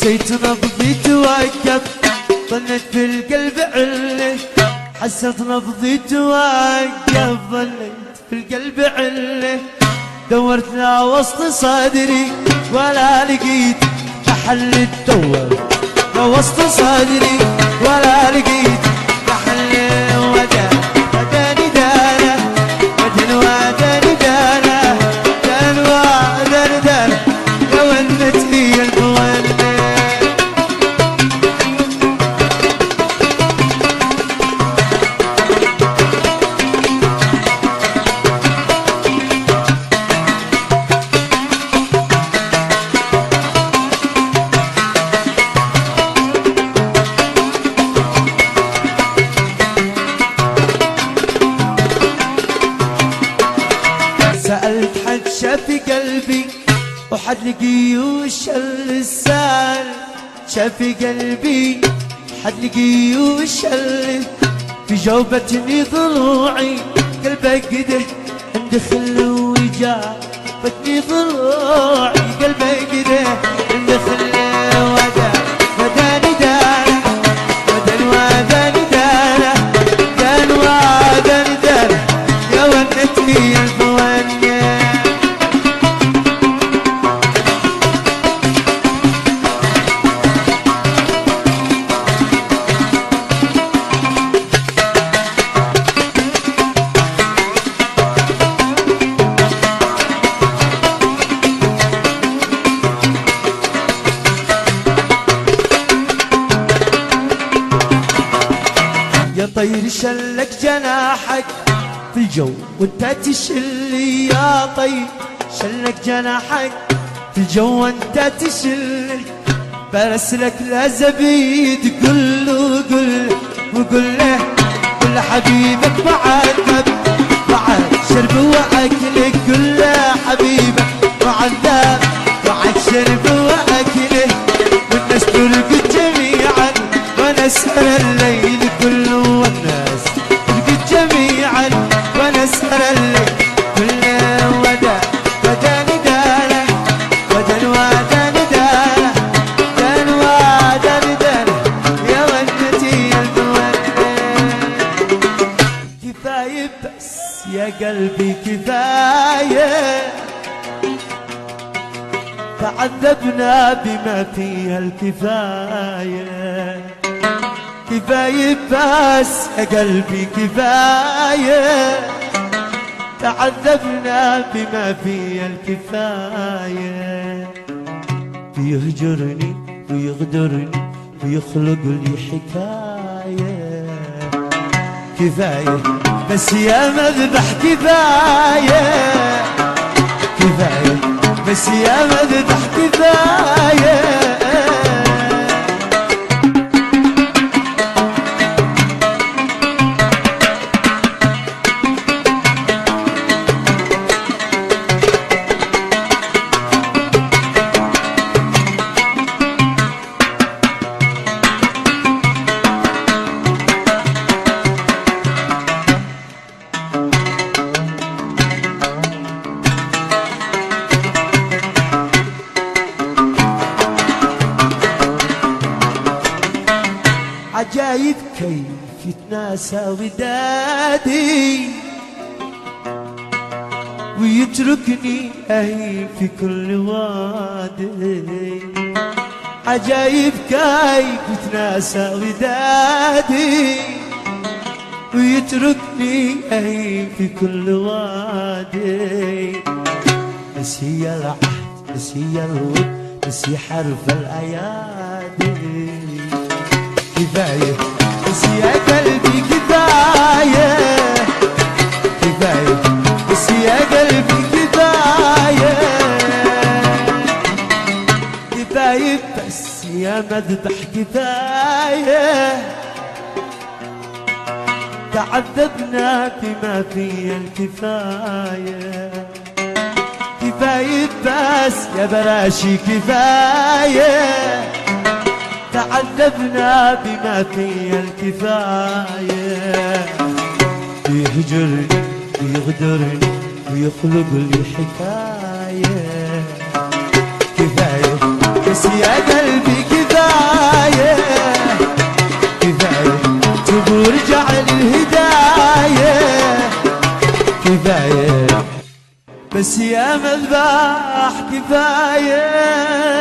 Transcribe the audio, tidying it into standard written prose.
حسيت نبضي توقف، ظنيت في القلب علة. حسيت نبضي توقف، ظنيت في القلب علة. دورت لا وسط صدري ولا لقيت محل تدور، لا وسط صدري ولا لقيت محل. وداني دانا ودن وداني دانا دان وداني دانا يا ولت هي المولد. سألت حد شاف قلبي وحد لقي وش السال. شاف قلبي حد لقي وش في جوبتني ضلوعي قلبك قده اندخل وجابتني ضلوعي قلبك قده اندخل وداني دانا ودن وداني دانا دان وداني دانا يا ونتني الفوانية. يا طير شلك جناحك في الجو وانت تشلي، يا طير شلك جناحك في الجو وانت تشلي. برسلك لزبيد قل له قل وقل له قل حبيبك بعد شرب واكلك. قل له حبيبك معذب بعد شرب واكله. والناس ترقد جميعا ونسهر الليل كله، والناس ترقد جميعا ونسهر الليل كله. وداني دانا ودن وداني دانا دان وداني دانا يا ونتي الفوانية. كفاية بس يا قلبي كفاية، تعذبنا بما فيها الكفاية. كفاية بس يا قلبي كفاية، تعذبنا بما فيها الكفاية. بيهجرني ويغدرني ويخلق لي حكاية. كفاية بس يا مذبح كفاية، كفاية بس يا مذبح كفاية. عجايب كيف يتناسى ودادي ويتركني أهيب في كل وادي. عجايب كيف يتناسى ودادي ويتركني أهيب في كل وادي. نسي العهد نسي الود نسي حرف الأيادي. كفاية بس يا قلبي كفاية، كفاية بس يا قلبي كفاية. كفاية بس يا مذبح كفاية، تعذبنا بما فيه الكفاية. كفاية بس يا براشي كفاية، تعذبنا بما فيه الكفاية. يهجرني ويغدرني ويخلق لي حكاية. كفاية بس يا قلبي كفاية. يا مذبح كفاية